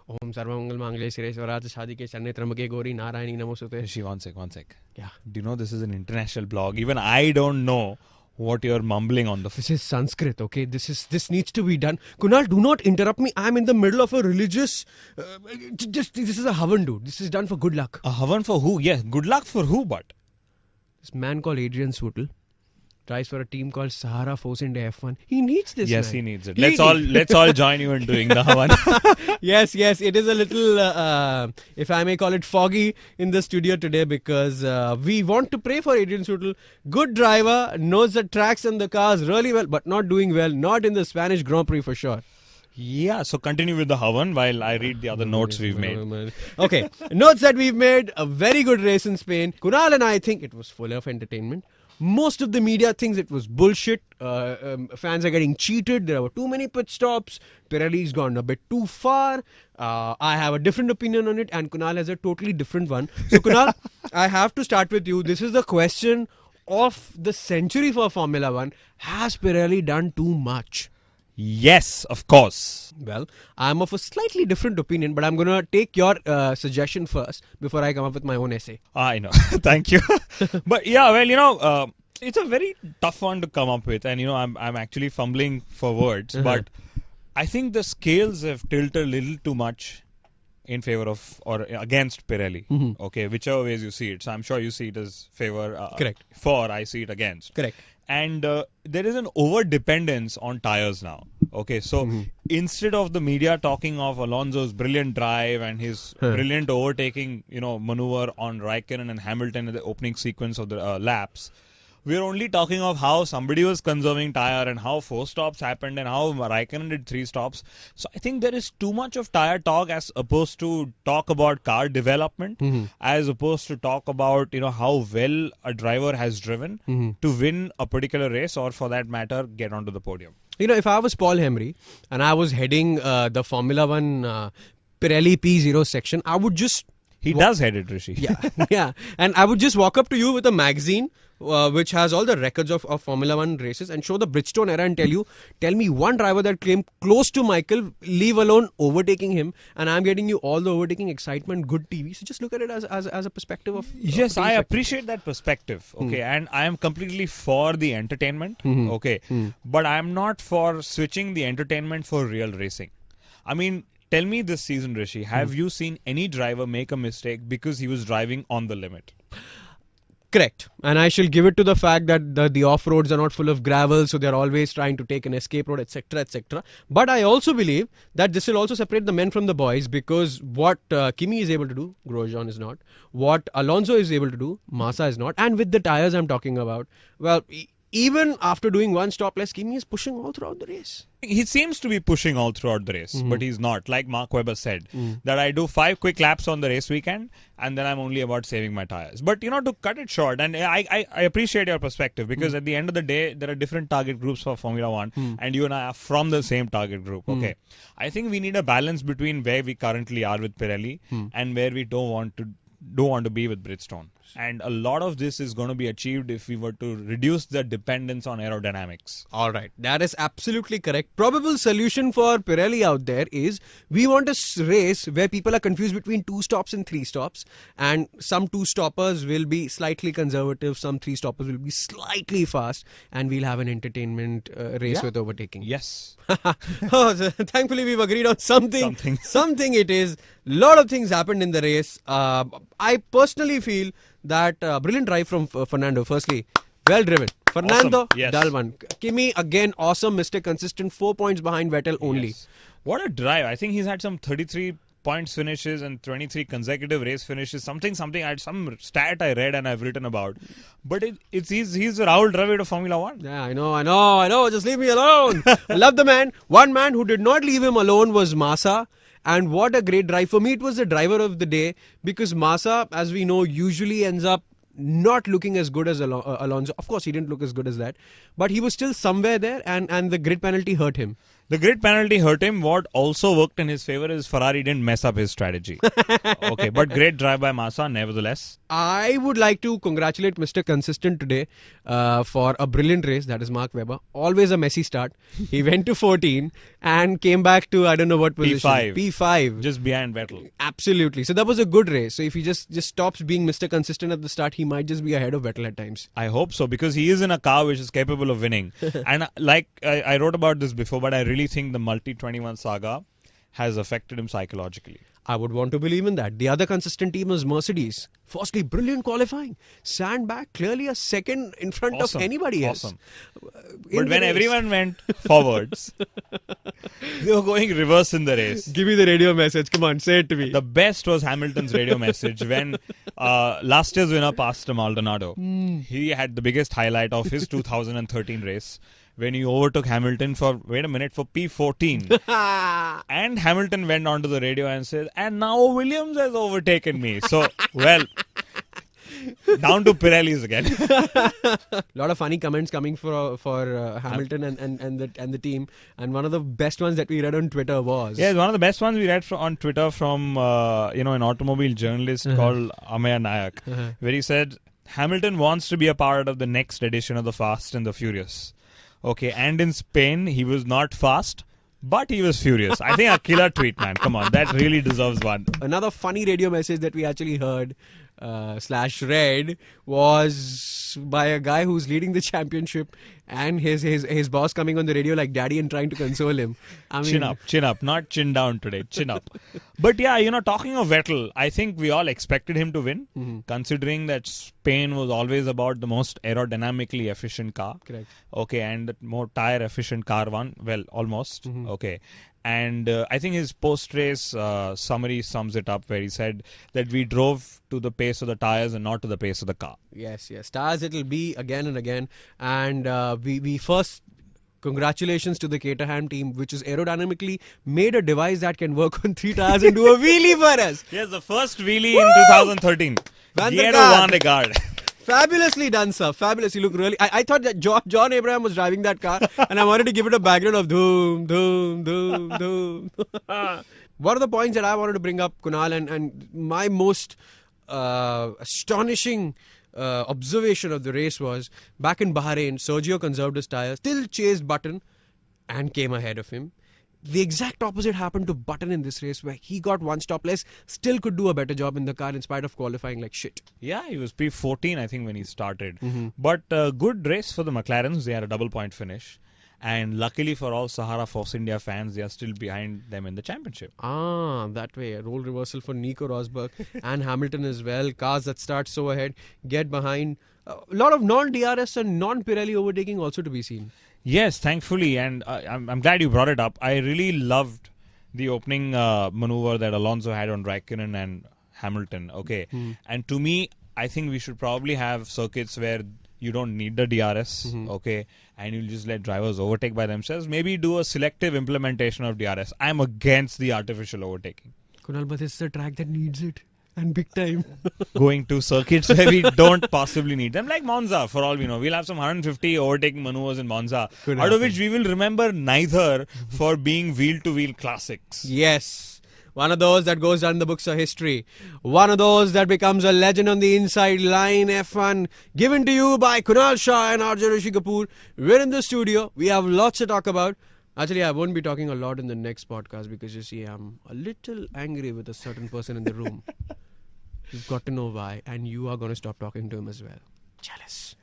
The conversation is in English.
Om Sarvamangal Mangle Shire Swaraj Shadike Channe Trambake Gauri Narayani Namosute. Rishi, one sec. Yeah. Do you know this is an international blog? Even I don't know what you're mumbling on the. This is Sanskrit, okay? This needs to be done. Kunal, do not interrupt me. I'm in the middle of a religious. This is a havan, dude. This is done for good luck. A havan for who? Yes, good luck for who? But this man called Adrian Suttle tries for a team called Sahara Force into F1. He needs this. yes, man. he needs it. Let's all join you in doing the havan. Yes, it is a little, if I may call it, foggy in the studio today because we want to pray for Adrian Suttle. Good driver, knows the tracks and the cars really well, but not doing well. Not in the Spanish Grand Prix for sure. Yeah, so continue with the havan while I read the other notes we've made. Okay, notes that we've made. A very good race in Spain. Kunal and I think it was full of entertainment. Most of the media thinks it was bullshit. Fans are getting cheated. There were too many pit stops. Pirelli's gone a bit too far. I have a different opinion on it, and Kunal has a totally different one. So, Kunal, I have to start with you. This is the question of the century for Formula One. Has Pirelli done too much? Yes, of course. Well, I'm of a slightly different opinion, but I'm going to take your suggestion first before I come up with my own essay. I know. Thank you. But yeah, well, it's a very tough one to come up with, and I'm actually fumbling for words, but I think the scales have tilted a little too much in favor of or against Pirelli. Okay, whichever ways you see it. So I'm sure you see it as favor. Correct. For, I see it against. Correct. And there is an over-dependence on tyres now. Okay, so instead of the media talking of Alonso's brilliant drive and his brilliant overtaking, maneuver on Raikkonen and Hamilton in the opening sequence of the laps, we're only talking of how somebody was conserving tyre and how 4 stops happened and how Raikkonen did 3 stops. So I think there is too much of tyre talk as opposed to talk about car development, as opposed to talk about how well a driver has driven to win a particular race or for that matter get onto the podium. If I was Paul Hemry and I was heading the Formula One Pirelli P0 section, I would just... He does head it, Rishi. Yeah. And I would just walk up to you with a magazine which has all the records of Formula One races and show the Bridgestone era and tell me one driver that came close to Michael, leave alone overtaking him, and I'm getting you all the overtaking excitement, good TV. So just look at it as a perspective of... Yes, I appreciate that perspective. Okay, and I am completely for the entertainment. Okay, but I'm not for switching the entertainment for real racing. I mean... Tell me this season, Rishi, have you seen any driver make a mistake because he was driving on the limit? Correct. And I shall give it to the fact that the off-roads are not full of gravel, so they're always trying to take an escape road, etc., etc. But I also believe that this will also separate the men from the boys because what Kimi is able to do, Grosjean is not. What Alonso is able to do, Massa is not. And with the tyres I'm talking about, well... Even after doing one stop less, Kimi is pushing all throughout the race. He seems to be pushing all throughout the race, but he's not. Like Mark Webber said, that I do 5 quick laps on the race weekend, and then I'm only about saving my tires. But, to cut it short, and I appreciate your perspective, because at the end of the day, there are different target groups for Formula One, and you and I are from the same target group. Okay, I think we need a balance between where we currently are with Pirelli and where we don't want to be with Bridgestone. And a lot of this is going to be achieved if we were to reduce the dependence on aerodynamics. All right. That is absolutely correct. Probable solution for Pirelli out there is we want a race where people are confused between 2 stops and 3 stops. And some 2 stoppers will be slightly conservative. Some 3 stoppers will be slightly fast. And we'll have an entertainment race with overtaking. Yes. So thankfully, we've agreed on something. Something it is. Lot of things happened in the race. I personally feel that brilliant drive from Fernando. Firstly, well driven. Fernando, awesome. Yes. dull one. Kimi, again, awesome. Mr. Consistent. 4 points behind Vettel only. Yes. What a drive. I think he's had some 33 points finishes and 23 consecutive race finishes. Something. I had some stat I read and I've written about. But he's the Rahul Dravid of Formula One. Yeah, I know. Just leave me alone. I love the man. One man who did not leave him alone was Massa. And what a great drive. For me, it was the driver of the day because Massa, as we know, usually ends up not looking as good as Alonso. Of course, he didn't look as good as that. But he was still somewhere there and the grid penalty hurt him. The grid penalty hurt him. What also worked in his favor is Ferrari didn't mess up his strategy. Okay, but great drive by Massa nevertheless. I would like to congratulate Mr. Consistent today for a brilliant race. That is Mark Webber. Always a messy start. He went to 14 and came back to I don't know what position. P5. Just behind Vettel. Absolutely. So that was a good race. So if he just stops being Mr. Consistent at the start, he might just be ahead of Vettel at times. I hope so, because he is in a car which is capable of winning. And like I wrote about this before, but I really think the multi-21 saga has affected him psychologically. I would want to believe in that. The other consistent team is Mercedes. Firstly, brilliant qualifying. Sandback, clearly a second in front of anybody else. Awesome. But when everyone went forwards, they were going reverse in the race. Give me the radio message. Come on, say it to me. The best was Hamilton's radio message when last year's winner passed Maldonado. He had the biggest highlight of his 2013 race, when he overtook Hamilton for P14. And Hamilton went onto the radio and said, and now Williams has overtaken me. So, well, down to Pirelli's again. A lot of funny comments coming for Hamilton and the team. And one of the best ones that we read on Twitter was... Yeah, one of the best ones we read on Twitter from an automobile journalist called Ameya Nayak, where he said, Hamilton wants to be a part of the next edition of the Fast and the Furious. Okay, and in Spain, he was not fast, but he was furious. I think a killer tweet, man. Come on, that really deserves one. Another funny radio message that we actually heard / read was by a guy who's leading the championship, and his boss coming on the radio like daddy and trying to console him. I mean, chin up, not chin down today, chin up. But yeah, talking of Vettel, I think we all expected him to win, considering that Spain was always about the most aerodynamically efficient car. Correct. Okay, and the more tire efficient car won. Well, almost. Okay. And I think his post-race summary sums it up, where he said that we drove to the pace of the tires and not to the pace of the car. Yes. Tires it'll be again and again. And we first, congratulations to the Caterham team, which is aerodynamically made a device that can work on 3 tires and do a wheelie for us. Yes, the first wheelie in 2013. Van de Gaard. Fabulously done, sir. Fabulous. You look really... I thought that John Abraham was driving that car and I wanted to give it a background of doom, doom, doom, doom. One of the points that I wanted to bring up, Kunal, and my most astonishing observation of the race was, back in Bahrain, Sergio conserved his tires, still chased Button and came ahead of him. The exact opposite happened to Button in this race, where he got one stop less, still could do a better job in the car in spite of qualifying like shit. Yeah, he was P14, I think, when he started. But good race for the McLarens. They had a double-point finish. And luckily for all Sahara Force India fans, they are still behind them in the championship. That way. A role reversal for Nico Rosberg and Hamilton as well. Cars that start so ahead, get behind. A lot of non-DRS and non-Pirelli overtaking also to be seen. Yes, thankfully, and I'm glad you brought it up. I really loved the opening maneuver that Alonso had on Raikkonen and Hamilton. Okay, and to me, I think we should probably have circuits where you don't need the DRS. Okay, and you'll just let drivers overtake by themselves. Maybe do a selective implementation of DRS. I'm against the artificial overtaking. Kunal, but it's the track that needs it. And big time. Going to circuits where we don't possibly need them. Like Monza, for all we know. We'll have some 150 overtaking maneuvers in Monza. Out of which we will remember neither for being wheel-to-wheel classics. Yes. One of those that goes down in the books of history. One of those that becomes a legend on the inside line F1. Given to you by Kunal Shah and Arjun Rishi Kapoor. We're in the studio. We have lots to talk about. Actually, I won't be talking a lot in the next podcast because, you see, I'm a little angry with a certain person in the room. You've got to know why, and you are going to stop talking to him as well. Jealous.